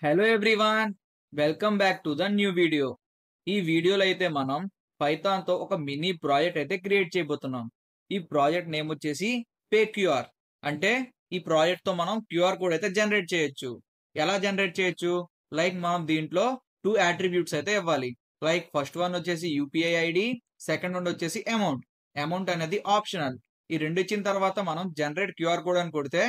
Hello everyone, welcome back to the new video. ఈ వీడియోలో అయితే మనం పైథాన్తో ఒక మినీ ప్రాజెక్ట్ అయితే క్రియేట్ చేయబోతున్నాం. ఈ ప్రాజెక్ట్ నేమ్ వచ్చేసి PayQR. అంటే ఈ ప్రాజెక్ట్తో మనం క్యూఆర్ కోడ్ అయితే జనరేట్ చేయొచ్చు. ఎలా జనరేట్ చేయొచ్చు? లైక్ మనం దీంట్లో 2 అట్రిబ్యూట్స్ అయితే ఇవ్వాలి. లైక్ ఫస్ట్ వన్ వచ్చేసి యూపీఐ ఐడి, సెకండ్ వన్ వచ్చేసి అమౌంట్. అమౌంట్ అనేది ఆప్షనల్. ఈ రెండు ఇచ్చిన తర్వాత మనం జనరేట్ క్యూఆర్ కోడ్ అని కొడితే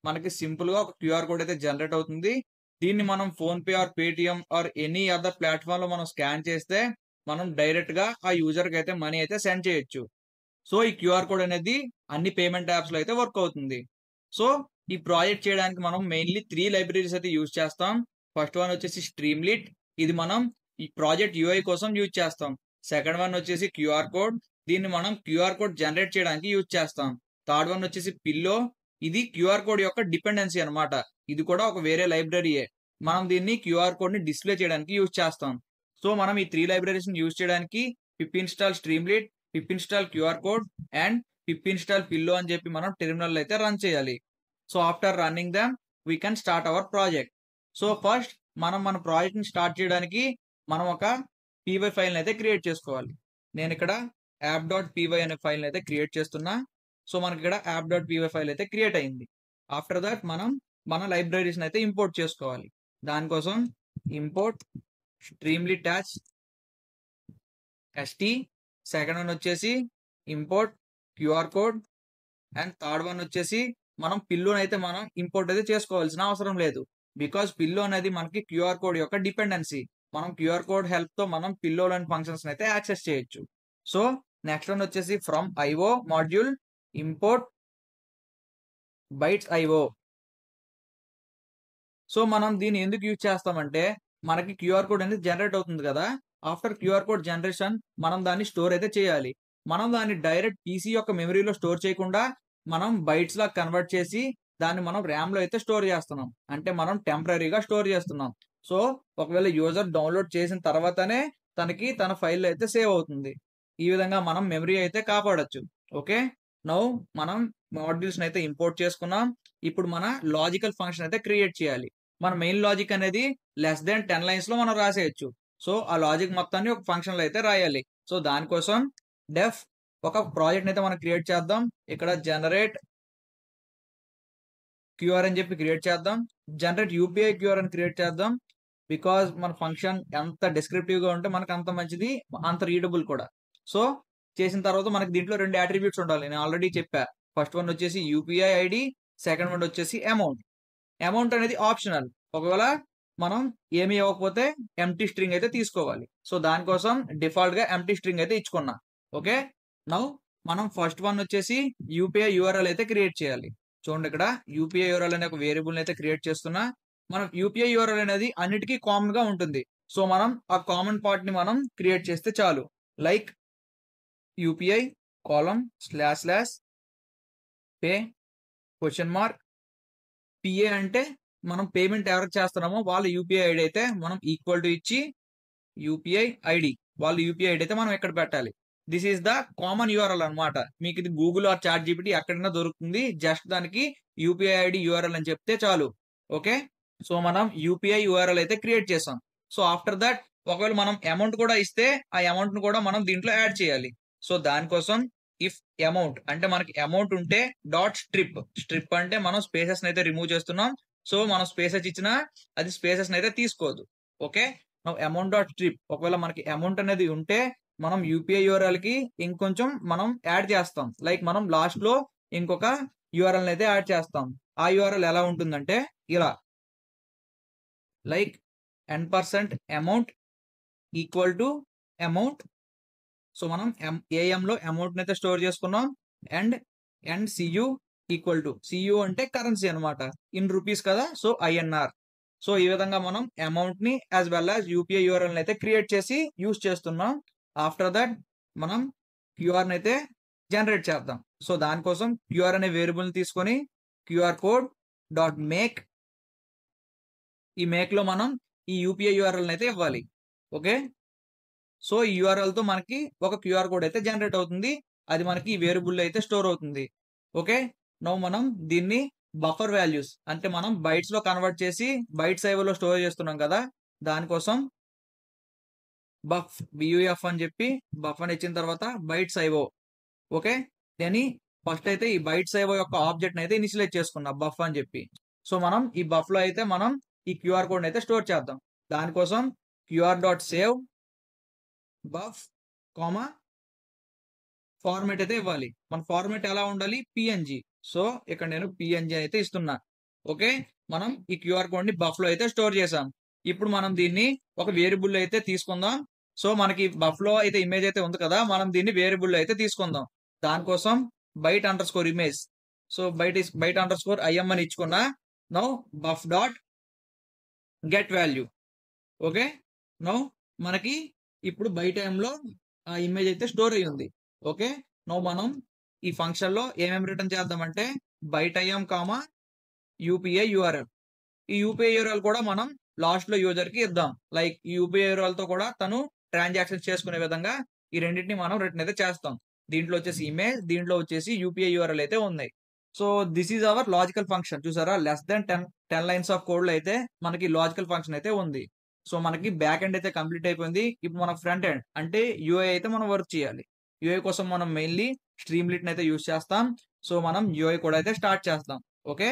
మనకి సింపుల్ గా ఒక క్యూఆర్ కోడ్ అయితే జనరేట్ అవుతుంది. దీన్ని మనం phone pay are Paytm or any other platform లో మనం స్కాన్ చేస్తే మనం డైరెక్ట్ గా ఆ యూజర్ కి అయితే మనీ అయితే సెండ్ చేయొచ్చు. సో ఈ క్యూఆర్ కోడ్ అనేది అన్ని పేమెంట్ యాప్స్ లో అయితే వర్క్ అవుతుంది. సో ఈ ప్రాజెక్ట్ చేయడానికి మనం మెయిన్లీ 3 లైబ్రరీస్ అయితే యూజ్ చేస్తాం. ఫస్ట్ వన్ వచ్చేసి స్ట్రీమ్లీట్. ఇది మనం ఈ ప్రాజెక్ట్ యూఐ కోసం యూజ్ చేస్తాం. సెకండ్ వన్ వచ్చేసి క్యూఆర్ కోడ్. దీన్ని మనం క్యూఆర్ కోడ్ జనరేట్ చేయడానికి యూజ్ చేస్తాం. థర్డ్ వన్ వచ్చేసి పిల్లో. ఇది క్యూఆర్ కోడ్ యొక్క డిపెండెన్సీ అన్నమాట. ఇది కూడా ఒక వేరే లైబ్రరీయే. మనం దీన్ని క్యూఆర్ కోడ్ ని డిస్ప్లే చేయడానికి యూజ్ చేస్తాం. సో మనం ఈ 3 లైబ్రరీస్ ని యూజ్ చేయడానికి పిప్ install స్ట్రీమ్లీట్, పిప్ install QR code and pip install pillow అని చెప్పి మనం టెర్మినల్ అయితే రన్ చేయాలి. So after running them we can start our project. So first మనం మన ప్రాజెక్ట్ ని స్టార్ట్ చేయడానికి మనం ఒక పీవై ఫైల్ అయితే క్రియేట్ చేసుకోవాలి. నేను ఇక్కడ యాప్.py అనే ఫైల్ అయితే క్రియేట్ చేస్తున్నా. సో మనకి ఇక్కడ యాప్.py ఫైల్ అయితే క్రియేట్ అయింది. ఆఫ్టర్ దట్ మనం మన లైబ్రరీస్ అయితే ఇంపోర్ట్ చేసుకోవాలి. దానికోసం ఇంపోర్ట్ స్ట్రీమ్లీట్ st, సెకండ్ వన్ వచ్చేసి import QR code and third one వచ్చేసి మనం పిల్లోని అయితే మనం ఇంపోర్ట్ అయితే చేసుకోవాల్సిన అవసరం లేదు. బికాస్ పిల్లో అనేది మనకి క్యూఆర్ కోడ్ యొక్క డిపెండెన్సీ. మనం క్యూఆర్ కోడ్ హెల్ప్ తో మనం పిల్లోలోని ఫంక్షన్స్ అయితే యాక్సెస్ చేయొచ్చు. సో నెక్స్ట్ వన్ వచ్చేసి from IO module import bytes IO. So మనం దీన్ని ఎందుకు యూజ్ చేస్తామంటే మనకి క్యూఆర్ కోడ్ అనేది జనరేట్ అవుతుంది కదా. ఆఫ్టర్ క్యూఆర్ కోడ్ జనరేషన్ మనం దాన్ని స్టోర్ అయితే చేయాలి. మనం దాన్ని డైరెక్ట్ పీసీ యొక్క మెమరీలో స్టోర్ చేయకుండా మనం బైట్స్ లా కన్వర్ట్ చేసి దాన్ని మనం ర్యామ్ లో అయితే స్టోర్ చేస్తున్నాం. అంటే మనం టెంపరీగా స్టోర్ చేస్తున్నాం. సో ఒకవేళ యూజర్ డౌన్లోడ్ చేసిన తర్వాతనే తనకి తన ఫైల్ అయితే సేవ్ అవుతుంది. ఈ విధంగా మనం మెమరీ అయితే కాపాడొచ్చు. ఓకే, నౌ మనం మాడ్యూల్స్ అయితే ఇంపోర్ట్ చేసుకున్నాం. ఇప్పుడు మన లాజికల్ ఫంక్షన్ అయితే క్రియేట్ చేయాలి. మన మెయిన్ లాజిక్ అనేది లెస్ దెన్ 10 లైన్స్ లో మనం రాసేయచ్చు. సో ఆ లాజిక్ మొత్తాన్ని ఒక ఫంక్షన్ లో అయితే రాయాలి. సో దానికోసం డెఫ్ ఒక ప్రాజెక్ట్ అయితే మనం క్రియేట్ చేద్దాం. ఇక్కడ జనరేట్ క్యూఆర్ అని చెప్పి క్రియేట్ చేద్దాం. జనరేట్ యూపీఐ క్యూఆర్ అని క్రియేట్ చేద్దాం. బికాస్ మన ఫంక్షన్ ఎంత డిస్క్రిప్టివ్ గా ఉంటే మనకు అంత మంచిది, అంత రీడబుల్ కూడా. సో చేసిన తర్వాత మనకి దీంట్లో 2 అట్రిబ్యూట్స్ ఉండాలి. నేను ఆల్రెడీ చెప్పా. ఫస్ట్ వన్ వచ్చేసి యూపీఐ ఐడి, సెకండ్ వన్ వచ్చేసి అమౌంట్. అమౌంట్ అనేది ఆప్షనల్. ఒకవేళ మనం ఏమి ఇవ్వకపోతే ఎంటీ స్ట్రింగ్ అయితే తీసుకోవాలి. సో దానికోసం డిఫాల్ట్ గా ఎంటీ స్ట్రింగ్ అయితే ఇచ్చుకున్నా. ఓకే, నౌ మనం ఫస్ట్ వన్ వచ్చేసి యూపీఐ యూఆర్ఎల్ అయితే క్రియేట్ చేయాలి. చూడండి, ఇక్కడ యూపీఐ యూఆర్ఎల్ అనే ఒక వేరియబుల్ అయితే క్రియేట్ చేస్తున్నా. మనం యూపీఐ యూఆర్ఎల్ అనేది అన్నిటికీ కామన్ గా ఉంటుంది. సో మనం ఆ కామన్ పార్ట్ ని మనం క్రియేట్ చేస్తే చాలు. లైక్ యూపీఐ కాలం / పే క్వశ్చన్ మార్క్ పిఏ అంటే మనం పేమెంట్ ఎవరికి చేస్తున్నామో వాళ్ళ యూపీఐ ఐడి అయితే మనం ఈక్వల్ టు ఇచ్చి యూపీఐ ఐడి, వాళ్ళ యూపీఐ ఐడి అయితే మనం ఎక్కడ పెట్టాలి. This is the common URL అనమాట. మీకు ఇది గూగుల్ ఆర్ చాట్ జీపీటీ ఎక్కడైనా దొరుకుతుంది. జస్ట్ దానికి యూపీఐ ఐడి యూఆర్ఎల్ అని చెప్తే చాలు. ఓకే, సో మనం యూపీఐ యూఆర్ఎల్ అయితే క్రియేట్ చేసాం. సో ఆఫ్టర్ దట్ ఒకవేళ మనం అమౌంట్ కూడా ఇస్తే ఆ అమౌంట్ ను కూడా మనం దీంట్లో యాడ్ చేయాలి. సో దానికోసం ఇఫ్ అమౌంట్ అంటే మనకి అమౌంట్ ఉంటే డాట్ స్ట్రిప్ అంటే మనం స్పేసెస్ అయితే రిమూవ్ చేస్తున్నాం. సో మనం స్పేసెస్ ఇచ్చినా అది స్పేసెస్ అయితే తీసుకోదు. Okay, amount dot strip. ఒకవేళ మనకి అమౌంట్ అనేది ఉంటే మనం యూపీఐ యూఆర్ఎల్ కి ఇంకొంచెం మనం యాడ్ చేస్తాం. లైక్ మనం లాస్ట్ లో ఇంకొక యూఆర్ఎల్ అయితే యాడ్ చేస్తాం. ఆ యూఆర్ఎల్ ఎలా ఉంటుందంటే ఇలా, like n% amount equal to amount. So మనం ఏఎం లో అమౌంట్ అయితే స్టోర్ చేసుకున్నాం. And CU equal to, CU అంటే కరెన్సీ అనమాట, ఇన్ రూపీస్ కదా. So INR. సో ఈ విధంగా మనం అమౌంట్ ని as well as UPI URL అయితే క్రియేట్ చేసి యూజ్ చేస్తున్నాం. ఆఫ్టర్ దట్ మనం క్యూఆర్ అయితే జనరేట్ చేద్దాం. సో దానికోసం క్యూఆర్ అనే వేరియబుల్ తీసుకొని క్యూఆర్ కోడ్ డాట్ మేక్, ఈ మేక్ లో మనం ఈ యూపీఐ యూఆర్ఎల్ అయితే ఇవ్వాలి. ఓకే, సో ఈ యూఆర్ఎల్ తో మనకి ఒక క్యూఆర్ కోడ్ అయితే జనరేట్ అవుతుంది. అది మనకి ఈ వేరియబుల్ అయితే స్టోర్ అవుతుంది. ఓకే, నౌ మనం దీన్ని బఫర్ వాల్యూస్ అంటే మనం బైట్స్ లో కన్వర్ట్ చేసి బైట్స్ ఐఓలో స్టోర్ చేస్తున్నాం కదా, దానికోసం బఫ్ అని చెప్పి బఫ్ అని ఇచ్చిన తర్వాత బైట్స్ ఐఓ. ఓకే, దాని ఫస్ట్ అయితే ఈ బైట్స్ ఐఓ యొక్క ఆబ్జెక్ట్ అయితే ఇనిషియలైజ్ చేసుకున్నాం బఫ్ అని చెప్పి. సో మనం ఈ బఫ్ లో అయితే మనం ఈ క్యూఆర్ కోడ్ అయితే స్టోర్ చేద్దాం. దానికోసం qr.save బఫ్ కామా ఫార్మేట్ అయితే ఇవ్వాలి. మన ఫార్మేట్ ఎలా ఉండాలి, పిఎన్జి. సో ఇక్కడ నేను పిఎన్జి అయితే ఇస్తున్నా. ఓకే, మనం ఈ క్యూఆర్ కోడ్ ని బఫ్ లో అయితే స్టోర్ చేసాం. ఇప్పుడు మనం దీన్ని ఒక వేరియబుల్ అయితే తీసుకుందాం. సో మనకి బఫ్ లో అయితే ఇమేజ్ అయితే ఉంది కదా, మనం దీన్ని వేరియబుల్ అయితే తీసుకుందాం. దానికోసం byte_image. సో byte_im అని ఇచ్చుకున్నా. Now buff dot get value. Okay, now మనకి ఇప్పుడు బైట్ లో ఆ ఇమేజ్ అయితే స్టోర్ అయ్యి ఉంది. ఓకే, నౌ మనం ఈ ఫంక్షన్ లో ఏమేమి రిటర్న్ చేద్దామంటే byte_im కామా యూపీఐ యూఆర్ఎల్. ఈ యూపీఐ యూఆర్ఎల్ కూడా మనం లాస్ట్ లో యూజర్ కి ఇద్దాం. లైక్ ఈ యూపీఐ యూఆర్ఎల్ తో కూడా తను ట్రాన్సాక్షన్ చేసుకునే విధంగా ఈ రెండింటిని మనం రిటర్న్ అయితే చేస్తాం. దీంట్లో వచ్చేసి ఇమేజ్, దీంట్లో వచ్చేసి యూపీఐ యూఆర్ఎల్ అయితే ఉన్నాయి. So this is our logical function. చూసారా, less then 10 lines of code లో అయితే మనకి లాజికల్ ఫంక్షన్ అయితే ఉంది. సో మనకి బ్యాక్ ఎండ్ అయితే కంప్లీట్ అయిపోయింది. ఇప్పుడు మన ఫ్రంట్ ఎండ్ అంటే యూఐ అయితే మనం వర్క్ చేయాలి. యూఐ కోసం మనం మెయిన్లీ స్ట్రీమ్లిట్ అయితే యూజ్ చేస్తాం. సో మనం యూఐ కూడా అయితే స్టార్ట్ చేస్తాం. ఓకే,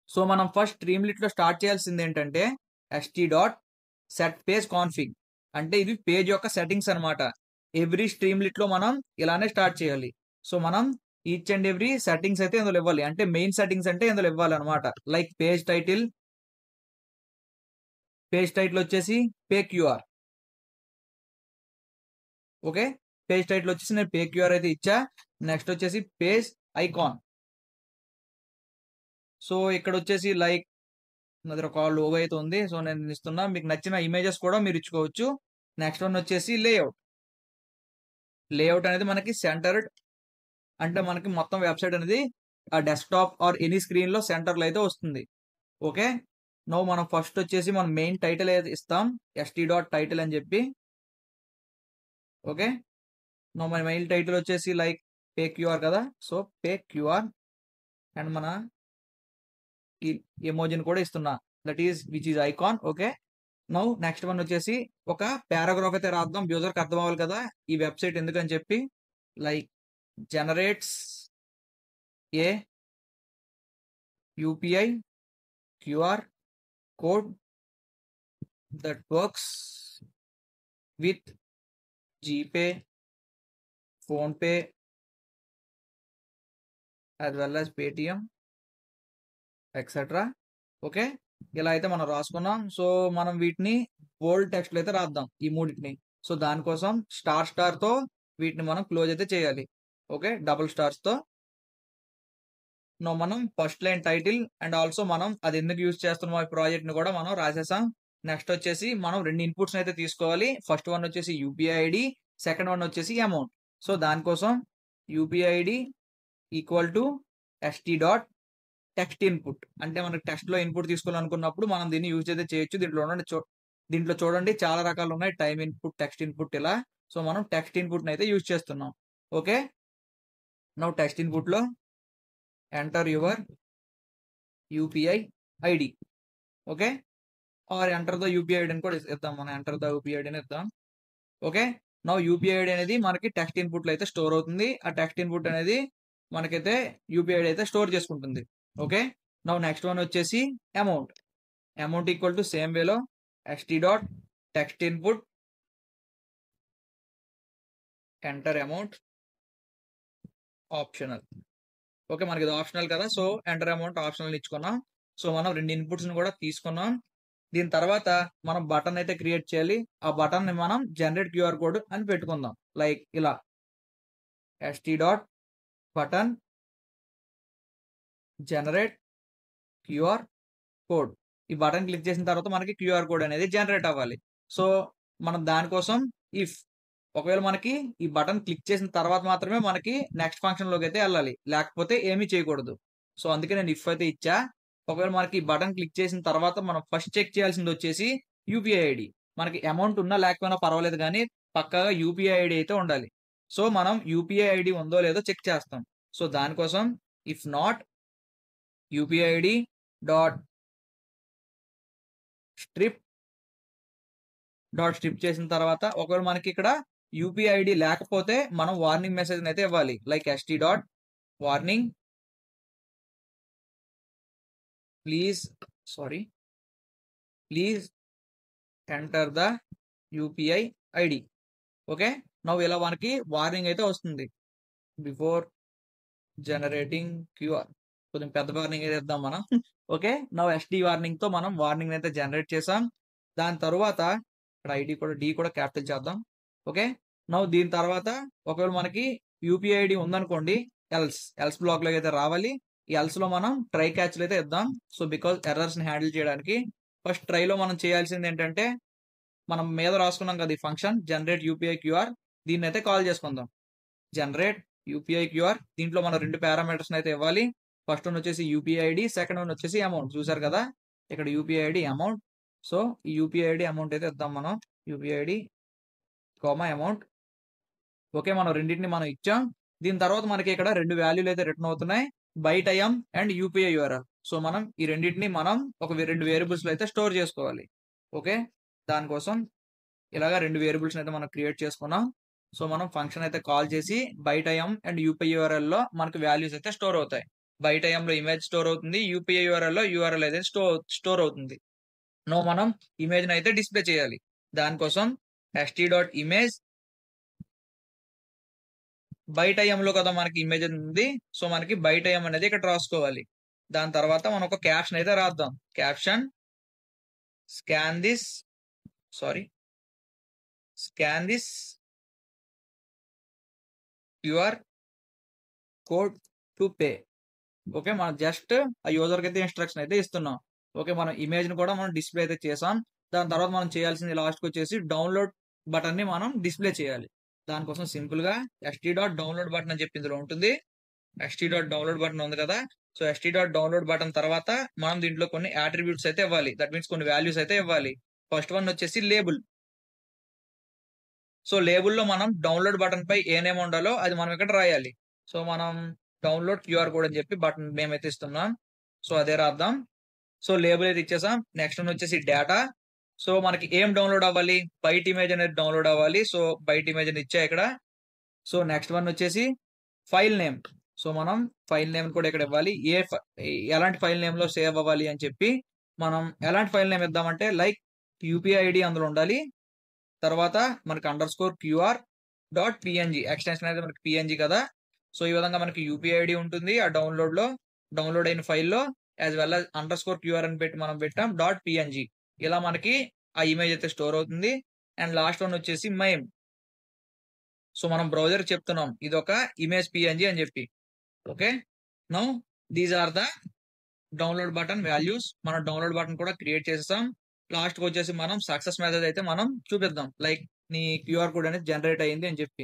సో మనం ఫస్ట్ స్ట్రీమ్లిట్ లో స్టార్ట్ చేయాల్సింది ఏంటంటే st.setPageConfig. అంటే ఇది పేజ్ యొక్క సెట్టింగ్స్ అనమాట. ఎవ్రీ స్ట్రీమ్లిట్ లో మనం ఇలానే స్టార్ట్ చేయాలి. సో మనం ఈచ్ అండ్ ఎవ్రీ సెట్టింగ్స్ అయితే ఇందులో ఇవ్వాలి. అంటే మెయిన్ సెట్టింగ్స్ అంటే ఇందులో ఇవ్వాలి అనమాట. లైక్ పేజ్ టైటిల్ వచ్చేసి PQR. ఓకే, పేజ్ టైటిల్ వచ్చేసి నేను PQR అయితే ఇచ్చా. నెక్స్ట్ వచ్చేసి పేజ్ ఐకాన్. సో ఇక్కడ వచ్చేసి లైక్ నా దగ్గర ఒక లోగో అయితే ఉంది. సో నేను ఇస్తున్నా, మీకు నచ్చిన ఇమేజెస్ కూడా మీరు ఇచ్చుకోవచ్చు. నెక్స్ట్ వన్ వచ్చేసి లేఅవుట్ అనేది మనకి సెంటర్డ్, అంటే మనకి మొత్తం వెబ్సైట్ అనేది ఆ డెస్క్టాప్ ఆర్ ఎనీ స్క్రీన్ లో సెంటర్ లో అయితే వస్తుంది. ఓకే, నో మనం ఫస్ట్ వచ్చేసి మనం మెయిన్ టైటిల్ అయితే ఇస్తాం, st.title అని చెప్పి. ఓకే, నో మన మెయిన్ టైటిల్ వచ్చేసి లైక్ PQR కదా, సో PQR అండ్ మన ఈ ఎమోజిని కూడా ఇస్తున్నా, that is which is icon. Okay, now next one వచ్చేసి ఒక పారాగ్రాఫ్ అయితే రాద్దాం, యూజర్కి అర్థం అవ్వాలి కదా ఈ వెబ్సైట్ ఎందుకని చెప్పి. Like generates A UPI QR code that works with GPay, PhonePe as well as Paytm etcetera. Okay, ఇలా అయితే మనం రాసుకున్నాం. సో మనం వీటిని బోల్డ్ టెక్స్ట్ అయితే రాద్దాం ఈ మూడింటిని. సో దానికోసం స్టార్ తో వీటిని మనం క్లోజ్ అయితే చేయాలి. ఓకే, డబుల్ స్టార్స్ తో. నో మనం first line title and also మనం అది ఎందుకు యూజ్ చేస్తున్నాం ఈ ప్రాజెక్ట్ ని కూడా మనం రాసేసాం. నెక్స్ట్ వచ్చేసి మనం రెండు ఇన్పుట్స్ అయితే తీసుకోవాలి. ఫస్ట్ వన్ వచ్చేసి యూపీఐ ఐడి, సెకండ్ వన్ వచ్చేసి అమౌంట్. సో దానికోసం UPI ID equal to st.text input. అంటే మనకి టెక్స్ట్ లో ఇన్పుట్ తీసుకోవాలనుకున్నప్పుడు మనం దీన్ని యూజ్ అయితే చేయొచ్చు. దీంట్లో చూడండి చాలా రకాలు ఉన్నాయి, టైమ్ ఇన్పుట్, టెక్స్ట్ ఇన్పుట్ ఇలా. సో మనం టెక్స్ట్ ఇన్పుట్ అయితే యూజ్ చేస్తున్నాం. ఓకే, నౌ టెక్స్ట్ ఇన్పుట్ లో enter your UPI ID. Okay, or enter the UPI ID అని కూడా ఇద్దాం. మనం ఎంటర్ ద యూపీఐ ఐడి అని ఇద్దాం. ఓకే, నౌ యూపీఐ ఐడి అనేది మనకి టెక్స్ట్ ఇన్పుట్ లో అయితే స్టోర్ అవుతుంది. ఆ టెక్స్ట్ ఇన్పుట్ అనేది మనకైతే యూపీఐ ఐడి అయితే స్టోర్ చేసుకుంటుంది. ఓకే, నౌ నెక్స్ట్ వన్ వచ్చేసి అమౌంట్ ఈక్వల్ టు సేమ్ వేలో st.text input enter amount optional. Okay, మనకి ఇది ఆప్షనల్ కదా, సో ఎంటర్ అమౌంట్ ఆప్షనల్ ఇచ్చుకున్నాం. సో మనం రెండు ఇన్పుట్స్ కూడా తీసుకున్నాం. దీని తర్వాత మనం బటన్ అయితే క్రియేట్ చేయాలి. ఆ బటన్ ని మనం జనరేట్ క్యూఆర్ కోడ్ అని పెట్టుకుందాం. లైక్ ఇలా st.button జనరేట్ క్యూఆర్ కోడ్. ఈ బటన్ క్లిక్ చేసిన తర్వాత మనకి క్యూఆర్ కోడ్ అనేది జనరేట్ అవ్వాలి. సో మనం దానికోసం ఒకవేళ మనకి ఈ బటన్ క్లిక్ చేసిన తర్వాత మాత్రమే మనకి నెక్స్ట్ ఫంక్షన్ లోకి అయితే వెళ్ళాలి, లేకపోతే ఏమీ చేయకూడదు. సో అందుకే నేను ఇఫ్ అయితే ఇచ్చా. ఒకవేళ మనకి ఈ బటన్ క్లిక్ చేసిన తర్వాత మనం ఫస్ట్ చెక్ చేయాల్సింది వచ్చేసి యూపీఐ ఐడి. మనకి అమౌంట్ ఉన్నా లేకపోయినా పర్వాలేదు, కానీ పక్కాగా యూపీఐ ఐడి అయితే ఉండాలి. సో మనం యూపీఐ ఐడి ఉందో లేదో చెక్ చేస్తాం. సో దానికోసం if not UPI ID dot strip చేసిన తర్వాత ఒకవేళ మనకి ఇక్కడ యూపీఐ ఐడి లేకపోతే మనం వార్నింగ్ మెసేజ్ అయితే ఇవ్వాలి. Like st dot warning please enter the UPI ID. Okay, నవ్వు ఇలా మనకి వార్నింగ్ అయితే వస్తుంది. బిఫోర్ జనరేటింగ్ క్యూఆర్, కొంచెం పెద్ద వార్నింగ్ అయితే ఇద్దాం మనం. ఓకే, నవ్వు ఎస్డి వార్నింగ్ తో మనం వార్నింగ్ అయితే జనరేట్ చేసాం. దాని తర్వాత ఇక్కడ ఐడి కూడా డి కూడా క్యాపిటల్ చేద్దాం. ఓకే, నవ్వు దీని తర్వాత ఒకవేళ మనకి యూపీఐ ఐడి ఉందనుకోండి, ఎల్స్ బ్లాక్ లో అయితే రావాలి. ఈ ఎల్స్ లో మనం ట్రై క్యాచ్లు అయితే ఇద్దాం. సో బికాస్ ఎర్రర్స్ ని హ్యాండిల్ చేయడానికి ఫస్ట్ ట్రైలో మనం చేయాల్సింది ఏంటంటే, మనం మీద రాసుకున్నాం కదా ఈ ఫంక్షన్ జనరేట్ యూపీఐ క్యూఆర్, దీన్ని అయితే కాల్ చేసుకుందాం. జనరేట్ యూపీఐ క్యూఆర్, దీంట్లో మనం 2 పారామీటర్స్ అయితే ఇవ్వాలి. ఫస్ట్ వన్ వచ్చేసి యూపీఐ ఐడి, సెకండ్ వన్ వచ్చేసి అమౌంట్. చూసారు కదా ఇక్కడ యూపీఐ ఐడి అమౌంట్. సో ఈ యూపీఐ ఐడి అమౌంట్ అయితే ఇద్దాం మనం. UPI ID amount. ఓకే, మనం రెండింటిని మనం ఇచ్చాం. దీని తర్వాత మనకి ఇక్కడ 2 వాల్యూలు అయితే రిటర్న్ అవుతున్నాయి, byte IM and UPI URL. So మనం ఈ రెండింటిని మనం ఒక 2 వేరియబుల్స్ లో అయితే స్టోర్ చేసుకోవాలి. ఓకే, దానికోసం ఇలాగా 2 వేరియబుల్స్ అయితే మనం క్రియేట్ చేసుకున్నాం. సో మనం ఫంక్షన్ అయితే కాల్ చేసి byte IM and UPI URL లో మనకి వాల్యూస్ అయితే స్టోర్ అవుతాయి. బైట్ ఐఎం లో ఇమేజ్ స్టోర్ అవుతుంది, యూపీఐ యూఆర్ఎల్ లో యూఆర్ఎల్ అయితే స్టోర్ అవుతుంది. మనం ఇమేజ్ అయితే డిస్ప్లే చేయాలి. దానికోసం st dot image, byte IM లో కదా మనకి ఇమేజ్ ఉంది, సో మనకి బైట్ ఐఎం అనేది ఇక్కడ రాసుకోవాలి. దాని తర్వాత మనం ఒక క్యాప్షన్ అయితే రాద్దాం. Caption scan this QR code to pay. Okay, మనం జస్ట్ ఆ యూజర్ కి అయితే ఇన్స్ట్రక్షన్ అయితే ఇస్తున్నాం. ఓకే, మనం ఇమేజ్ ని కూడా మనం డిస్ప్లే అయితే చేసాం. దాని తర్వాత మనం చేయాల్సింది లాస్ట్ కి వచ్చేసి డౌన్లోడ్ బటన్ ని మనం డిస్ప్లే చేయాలి. దానికోసం సింపుల్ గా st డాట్ డౌన్లోడ్ బటన్ అని చెప్పి ఇందులో ఉంటుంది. st డాట్ డౌన్లోడ్ బటన్ ఉంది కదా, so st dot download button తర్వాత మనం దీంట్లో కొన్ని అట్రిబ్యూట్స్ అయితే ఇవ్వాలి. దట్ మీన్స్ కొన్ని వాల్యూస్ అయితే ఇవ్వాలి. ఫస్ట్ వన్ వచ్చేసి లేబుల్. సో లేబుల్లో మనం డౌన్లోడ్ బటన్ పై ఏ నేమ్ ఉండాలో అది మనం ఇక్కడ రాయాలి. సో మనం డౌన్లోడ్ క్యూఆర్ కోడ్ అని చెప్పి బటన్ మేమైతే ఇస్తున్నాం. సో అదే రాద్దాం. సో లేబుల్ అయితే ఇచ్చేసాం. నెక్స్ట్ వన్ వచ్చేసి డేటా. సో మనకి ఏం డౌన్లోడ్ అవ్వాలి, బైట్ ఇమేజ్ అనేది డౌన్లోడ్ అవ్వాలి. సో బైట్ ఇమేజ్ అని ఇచ్చా ఇక్కడ. సో నెక్స్ట్ వన్ వచ్చేసి ఫైల్ నేమ్. సో మనం ఫైల్ నేమ్ కూడా ఇక్కడ ఇవ్వాలి. ఎలాంటి ఫైల్ నేమ్ లో సేవ్ అవ్వాలి అని చెప్పి మనం ఎలాంటి ఫైల్ నేమ్ ఇద్దామంటే లైక్ యూపీఐ ఐడి అందులో ఉండాలి. తర్వాత మనకి _QR డాట్ పిఎన్జి ఎక్స్టెన్షన్ అయితే మనకి పిఎన్జి కదా. సో ఈ విధంగా మనకి యూపీఐ ఐడి ఉంటుంది ఆ డౌన్లోడ్ అయిన ఫైల్లో, యాజ్ వెల్ as _QR అని పెట్టి మనం పెట్టాం .png. ఇలా మనకి ఆ ఇమేజ్ అయితే స్టోర్ అవుతుంది. అండ్ లాస్ట్ వన్ వచ్చేసి మైమ్. సో మనం బ్రౌజర్ చెప్తున్నాం ఇది ఒక ఇమేజ్ పిఎన్జి అని చెప్పి. Okay, now these are the download button values. మనం డౌన్లోడ్ బటన్ కూడా క్రియేట్ చేసేసాం. లాస్ట్ కి వచ్చేసి మనం సక్సెస్ మెసేజ్ అయితే మనం చూపిద్దాం, లైక్ నీ క్యూఆర్ కోడ్ అనేది జనరేట్ అయ్యింది అని చెప్పి.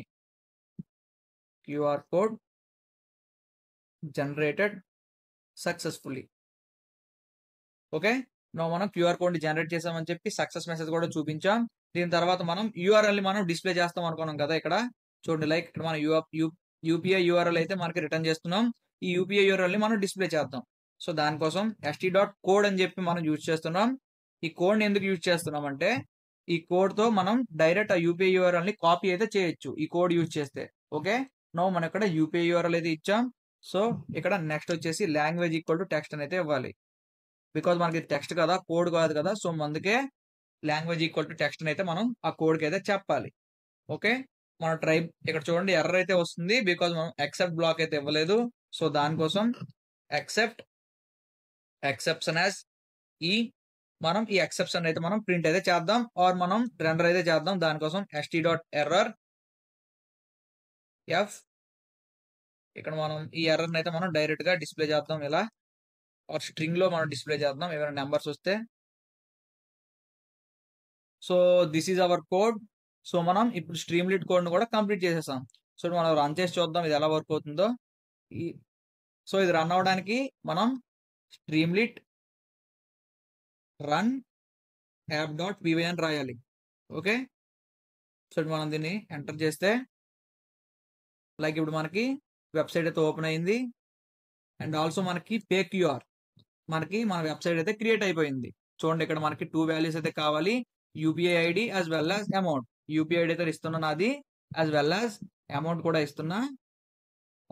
QR code generated successfully. Okay, మనం క్యూఆర్ కోడ్ ని జనరేట్ చేసామని చెప్పి సక్సెస్ మెసేజ్ కూడా చూపించాం. దీని తర్వాత మనం యూఆర్ఎల్ ని మనం డిస్ప్లే చేస్తాం అనుకున్నాం కదా. ఇక్కడ చూడండి, లైక్ ఇక్కడ మనం యూపీఐ యూఆర్ఎల్ అయితే మనకి రిటర్న్ చేస్తున్నాం. ఈ యూపీఐ యూఆర్ఎల్ ని మనం డిస్ప్లే చేద్దాం. సో దానికోసం st డాట్ కోడ్ అని చెప్పి మనం యూజ్ చేస్తున్నాం. ఈ కోడ్ ని ఎందుకు యూజ్ చేస్తున్నాం అంటే, ఈ కోడ్ తో మనం డైరెక్ట్ ఆ యూపీఐ యూఆర్ఎల్ ని కాపీ అయితే చేయొచ్చు ఈ కోడ్ యూజ్ చేస్తే. ఓకే, మనం ఇక్కడ యూపీఐ యూఆర్ఎల్ అయితే ఇచ్చాం. సో ఇక్కడ నెక్స్ట్ వచ్చేసి లాంగ్వేజ్ ఈక్వల్ టు టెక్స్ట్ అని అయితే ఇవ్వాలి. బికాజ్ మనకి టెక్స్ట్ కదా, కోడ్ కాదు కదా. సో అందుకే లాంగ్వేజ్ ఈక్వల్ టు టెక్స్ట్ అయితే మనం ఆ కోడ్ కి అయితే చెప్పాలి. ఓకే, మన ట్రైబ్ ఇక్కడ చూడండి ఎర్రర్ అయితే వస్తుంది, బికాజ్ మనం ఎక్సెప్ట్ బ్లాక్ అయితే ఇవ్వలేదు. సో దానికోసం ఎక్సెప్షన్ యాజ్ మనం ఈ ఎక్సెప్షన్ అయితే మనం ప్రింట్ అయితే చేద్దాం, ఆర్ మనం రెండర్ అయితే చేద్దాం. దానికోసం st డాట్ ఎర్రర్ ఇక్కడ మనం ఈ ఎర్రర్ అయితే మనం డైరెక్ట్ గా డిస్ప్లే చేద్దాం ఇలా, ఆర్ స్ట్రింగ్ లో మనం డిస్ప్లే చేద్దాం ఏమైనా నెంబర్స్ వస్తే. So this is hour code. So మనం ఇప్పుడు స్ట్రీమ్లీట్ కోడ్ ను కూడా కంప్లీట్ చేసేసాం. సో మనం రన్ చేసి చూద్దాం ఇది ఎలా వర్క్ అవుతుందో. సో ఇది రన్ అవడానికి మనం స్ట్రీమ్లీట్ రన్ app.py అని రాయాలి. ఓకే, సో మనం దీన్ని ఎంటర్ చేస్తే లైక్ ఇప్పుడు మనకి వెబ్సైట్ అయితే ఓపెన్ అయింది. అండ్ ఆల్సో మనకి పే క్యూఆర్ మనకి మన వెబ్సైట్ అయితే క్రియేట్ అయిపోయింది. చూడండి ఇక్కడ మనకి 2 వాల్యూస్ అయితే కావాలి. UPI ID as well as amount. UPI ID అయితే ఇస్తున్నా నాది, యాజ్ వెల్ యాజ్ అమౌంట్ కూడా ఇస్తున్నా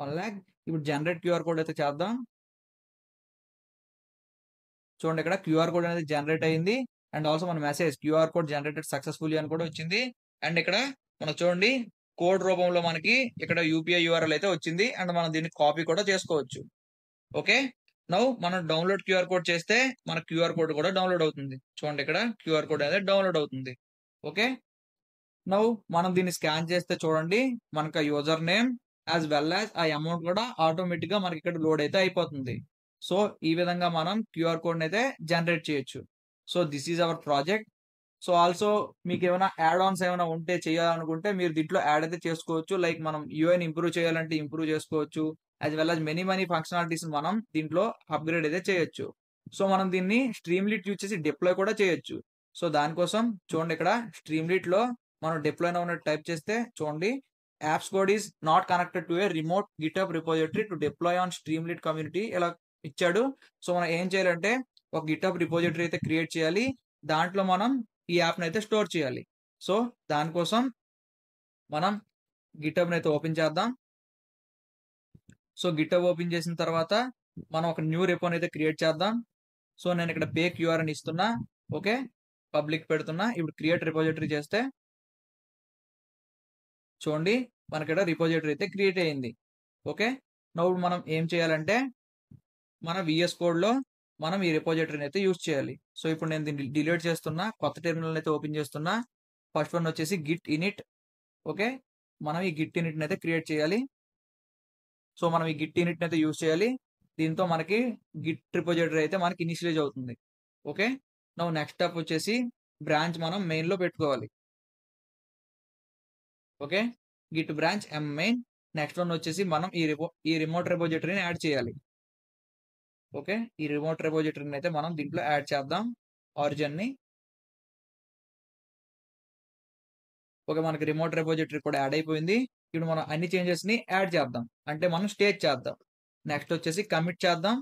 1 lakh. ఇప్పుడు జనరేట్ క్యూఆర్ కోడ్ అయితే చేద్దాం. చూడండి ఇక్కడ క్యూఆర్ కోడ్ అనేది జనరేట్ అయింది. అండ్ ఆల్సో మన message QR code generated successfully అని కూడా వచ్చింది. అండ్ ఇక్కడ మనకు చూడండి కోడ్ రూపంలో మనకి ఇక్కడ యూపీఐ యూఆర్ఎల్ అయితే వచ్చింది. అండ్ మనం దీన్ని కాపీ కూడా చేసుకోవచ్చు. ఓకే, నౌ మనం డౌన్లోడ్ క్యూఆర్ కోడ్ చేస్తే మన క్యూఆర్ కోడ్ కూడా డౌన్లోడ్ అవుతుంది. చూడండి ఇక్కడ క్యూఆర్ కోడ్ అనేది డౌన్లోడ్ అవుతుంది. ఓకే, నౌ మనం దీన్ని స్కాన్ చేస్తే చూడండి మనకు user name as well as ఆ అమౌంట్ కూడా ఆటోమేటిక్ గా మనకి ఇక్కడ లోడ్ అయితే అయిపోతుంది. సో ఈ విధంగా మనం క్యూఆర్ కోడ్ అయితే జనరేట్ చేయొచ్చు. So this is hour project. So also మీకు ఏమైనా యాడ్ ఆన్స్ ఏమైనా ఉంటే చేయాలనుకుంటే మీరు దీంట్లో యాడ్ అయితే చేసుకోవచ్చు. లైక్ మనం యూఐని ఇంప్రూవ్ చేయాలంటే ఇంప్రూవ్ చేసుకోవచ్చు. As well as many functionalities మనం దీంట్లో అప్గ్రేడ్ అయితే చేయొచ్చు. సో మనం దీన్ని స్ట్రీమ్లీట్ యూజ్ చేసి డిప్లాయ్ కూడా చేయొచ్చు. సో దానికోసం చూడండి ఇక్కడ స్ట్రీమ్లీట్ లో మనం డిప్లాయ్ నౌ టైప్ చేస్తే చూడండి apps code is not connected to a remote GitHub repository to deploy on Streamlit community ఇలా ఇచ్చాడు. సో మనం ఏం చేయాలంటే ఒక గిటబ్ రిపోజిటరీ అయితే క్రియేట్ చేయాలి. దాంట్లో మనం ఈ యాప్ని అయితే స్టోర్ చేయాలి. సో దానికోసం మనం గిటబ్ని అయితే ఓపెన్ చేద్దాం. సో గిటబ్ ఓపెన్ చేసిన తర్వాత మనం ఒక న్యూ రెపోని అయితే క్రియేట్ చేద్దాం. సో నేను ఇక్కడ పే క్యూఆర్ అని ఇస్తున్నా. ఓకే, పబ్లిక్ పెడుతున్నా. ఇప్పుడు క్రియేట్ రిపోజిటరీ చేస్తే చూడండి మనకి ఇక్కడ రిపోజిటరీ అయితే క్రియేట్ అయ్యింది. ఓకే, ఇప్పుడు మనం ఏం చేయాలంటే మన విఎస్ కోడ్ లో మనం ఈ రిపోజిటరీని అయితే యూజ్ చేయాలి. సో ఇప్పుడు నేను దీన్ని డిలీట్ చేస్తున్నా, కొత్త టెర్మినల్ అయితే ఓపెన్ చేస్తున్నా. ఫస్ట్ వన్ వచ్చేసి గిట్ ఇనిట్. ఓకే, మనం ఈ గిట్ ఇనిట్ అయితే క్రియేట్ చేయాలి. సో మనం ఈ గిట్ ఇనిట్ అయితే యూజ్ చేయాలి. దీంతో మనకి గిట్ రిపోజిటరీ అయితే మనకి ఇనిషియలైజ్ అవుతుంది. ఓకే, నెక్స్ట్ స్టెప్ వచ్చేసి బ్రాంచ్ మనం మెయిన్ లో పెట్టుకోవాలి. ఓకే, గిట్ బ్రాంచ్ ఎం మెయిన్. నెక్స్ట్ వన్ వచ్చేసి మనం ఈ రిమోట్ రిపోజిటరీని యాడ్ చేయాలి. ఓకే, ఈ రిమోట్ రిపోజిటరీని అయితే మనం దీంట్లో యాడ్ చేద్దాం ఆరిజిన్ ని. ఓకే, మనకి రిమోట్ రిపోజిటరీ కూడా యాడ్ అయిపోయింది. ఇప్పుడు మనం అన్ని చేంజెస్ ని యాడ్ చేద్దాం, అంటే మనం స్టేజ్ చేద్దాం. నెక్స్ట్ వచ్చేసి కమిట్ చేద్దాం.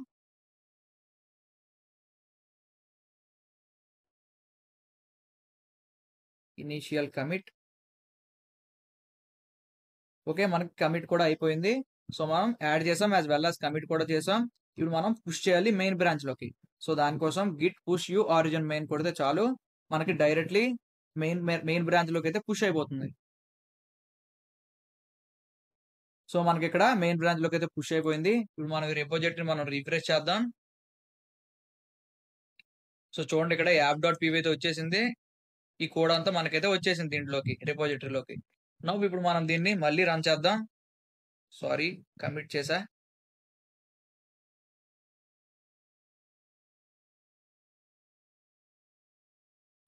Initial commit. ఓకే, మనకి కమిట్ కూడా అయిపోయింది. సో మనం యాడ్ చేసాం యాజ్ వెల్ యాజ్ కమిట్ కూడా చేసాం. ఇప్పుడు మనం పుష్ చేయాలి మెయిన్ బ్రాంచ్ లోకి. సో దానికోసం Git push you origin main కొడితే చాలు, మనకి డైరెక్ట్లీ మెయిన్ బ్రాంచ్ లోకి అయితే పుష్ అయిపోతుంది. సో మనకి ఇక్కడ మెయిన్ బ్రాంచ్ లోకి అయితే పుష్ అయిపోయింది. ఇప్పుడు మనం రిపోజిటరీ మనం రిఫ్రెష్ చేద్దాం. సో చూడండి ఇక్కడ యాప్ డాట్ పీవీ అయితే వచ్చేసింది. ఈ కోడ్ అంతా మనకైతే వచ్చేసింది దీంట్లోకి రిపోజిటరీలోకి. ఇప్పుడు మనం దీన్ని మళ్ళీ రన్ చేద్దాం. సారీ, కమిట్ చేసా.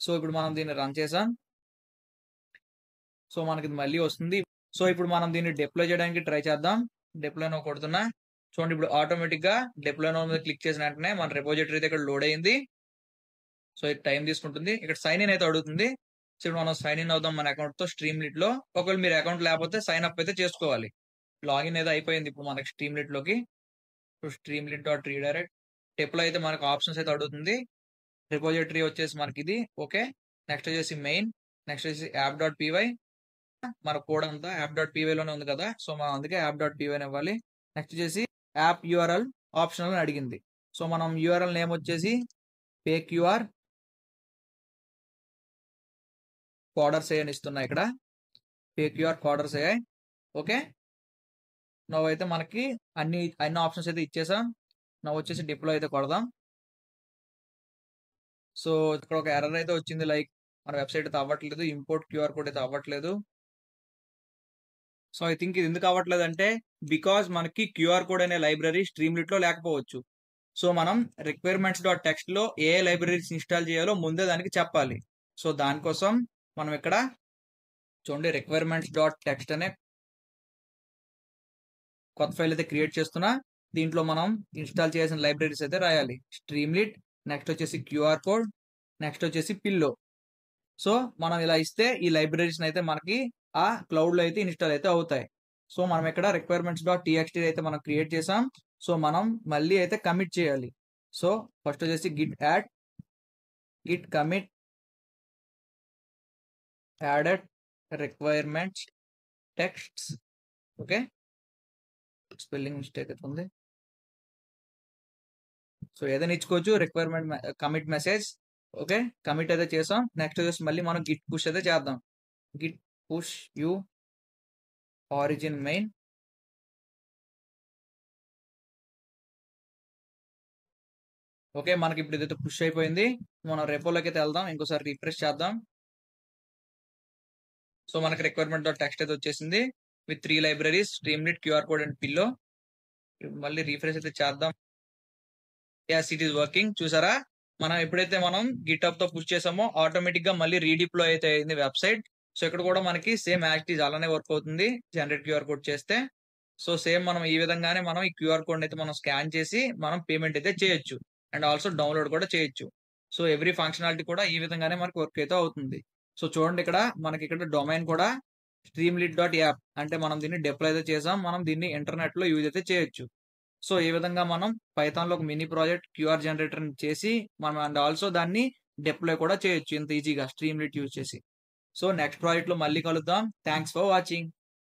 సో ఇప్పుడు మనం దీన్ని రన్ చేసాం. సో మనకి ఇది మళ్ళీ వస్తుంది. సో ఇప్పుడు మనం దీన్ని డిప్లాయ్ చేయడానికి ట్రై చేద్దాం. డిప్లాయ్ నో కొడుతున్నా. చూడండి ఇప్పుడు ఆటోమేటిక్ గా డిప్లాయ్ నో మీద క్లిక్ చేసిన వెంటనే మన రిపోజిటరీ అయితే ఇక్కడ లోడ్ అయింది. సో ఇది టైం తీసుకుంటుంది. ఇక్కడ సైన్ ఇన్ అయితే అడుగుతుంది. సో ఇప్పుడు మనం సైన్ ఇన్ అవుదాం మన అకౌంట్ తో స్ట్రీమ్లీట్ లో. ఒకవేళ మీరు అకౌంట్ లేకపోతే సైన్ అప్ అయితే చేసుకోవాలి. లాగిన్ అయితే అయిపోయింది ఇప్పుడు మనకి స్ట్రీమ్లీట్ లోకి. స్ట్రీమ్లీట్ డాట్ రీడైరెక్ట్ డిప్లాయ్ అయితే మనకు ఆప్షన్స్ అయితే అడుగుతుంది. రిపోజిటరీ వచ్చేసి మనకి ఇది. ఓకే, నెక్స్ట్ వచ్చేసి మెయిన్. నెక్స్ట్ వచ్చేసి యాప్ డాట్ పీవై. మన కోడ్ అంతా యాప్ డాట్ పీవై లోనే ఉంది కదా, సో మనం అందుకే యాప్ డాట్ పీవై ఇవ్వాలి. నెక్స్ట్ వచ్చేసి యాప్ యూఆర్ఎల్ ఆప్షనల్ అని అడిగింది. సో మనం యూఆర్ఎల్ నేమ్ వచ్చేసి పే క్యూఆర్ కోడర్స్ అని ఇస్తున్నా. ఇక్కడ పే క్యూఆర్ కోడర్స్ అయ్యాయి. ఓకే, అయితే మనకి అన్ని ఆప్షన్స్ అయితే ఇచ్చేసాం. వచ్చేసి డిప్లాయ్ అయితే కొడదాం. సో ఇక్కడ ఒక ఎర్రర్ అయితే వచ్చింది, లైక్ మన వెబ్సైట్ అయితే అవ్వట్లేదు, ఇంపోర్ట్ క్యూఆర్ కోడ్ అయితే అవ్వట్లేదు. సో ఐ థింక్ ఇది ఎందుకు అవ్వట్లేదు అంటే బికాస్ మనకి క్యూఆర్ కోడ్ అనే లైబ్రరీ స్ట్రీమ్లీట్ లో లేకపోవచ్చు. సో మనం రిక్వైర్మెంట్స్ డాట్ టెక్స్ట్ లో ఏ లైబ్రరీస్ ఇన్స్టాల్ చేయాలో ముందే దానికి చెప్పాలి. సో దానికోసం మనం ఇక్కడ చూడండి రిక్వైర్మెంట్స్ డాట్ టెక్స్ట్ అనే కొత్త ఫైల్ అయితే క్రియేట్ చేస్తున్నా. దీంట్లో మనం ఇన్స్టాల్ చేయాల్సిన లైబ్రరీస్ అయితే రాయాలి. స్ట్రీమ్లీట్, నెక్స్ట్ వచ్చేసి క్యూఆర్ కోడ్, నెక్స్ట్ వచ్చేసి పిల్లో. సో మనం ఇలా ఇస్తే ఈ లైబ్రరీస్ అయితే మనకి ఆ క్లౌడ్ లో అయితే ఇన్స్టాల్ అయితే అవుతాయి. సో మనం ఇక్కడ రిక్వైర్మెంట్స్ డాట్ టీఎక్స్టీ అయితే మనం క్రియేట్ చేసాం. సో మనం మళ్ళీ అయితే కమిట్ చేయాలి. సో ఫస్ట్ వచ్చేసి Git add, Git commit added requirements texts. Okay, spelling mistake అయితే ఉంది. సో ఏదైనా ఇచ్చుకోవచ్చు, requirement commit message. Okay, commit అయితే చేసాం. నెక్స్ట్ వచ్చేసి మళ్ళీ మనం గిట్ పుష్ అయితే చేద్దాం. Git push you origin main. Okay, మనకి ఇప్పుడు ఇదైతే పుష్ అయిపోయింది. మనం రెపోలోకి అయితే వెళ్దాం, ఇంకోసారి రిఫ్రెష్ చేద్దాం. సో మనకి రిక్వైర్మెంట్ డాట్ టెక్స్ట్ అయితే వచ్చేసింది with 3 libraries, Streamlit, QR code and pillow. మళ్ళీ రిఫ్రెష్ అయితే చేద్దాం. yes it is working. చూసారా, మనం ఎప్పుడైతే మనం గిట్హబ్ తో పుష్ చేసామో ఆటోమేటిక్ గా మళ్ళీ రీడిప్లాయ్ అయితే అయింది వెబ్సైట్. సో ఇక్కడ కూడా మనకి సేమ్ యాక్టివ్ అలానే వర్క్ అవుతుంది జనరేట్ క్యూఆర్ కోడ్ చేస్తే. సో సేమ్ మనం ఈ విధంగానే మనం ఈ క్యూఆర్ కోడ్ అయితే మనం స్కాన్ చేసి మనం పేమెంట్ అయితే చేయొచ్చు అండ్ ఆల్సో డౌన్లోడ్ కూడా చేయొచ్చు. సో ఎవ్రీ ఫంక్షనాలిటీ కూడా ఈ విధంగానే మనకి వర్క్ అయితే అవుతుంది. సో చూడండి, ఇక్కడ మనకి ఇక్కడ డొమైన్ కూడా streamlit.app, అంటే మనం దీన్ని డిప్లాయ్ అయితే చేసాం. మనం దీన్ని ఇంటర్నెట్ లో యూజ్ అయితే చేయొచ్చు. సో ఈ విధంగా మనం పైథాన్ లో ఒక మినీ ప్రాజెక్ట్ క్యూఆర్ జనరేటర్ చేసి మనం అండ్ ఆల్సో దాన్ని డిప్లాయ్ కూడా చేయొచ్చు ఇంత ఈజీగా స్ట్రీమ్లిట్ యూజ్ చేసి. సో నెక్స్ట్ ప్రాజెక్ట్ లో మళ్ళీ కలుద్దాం. Thanks for watching.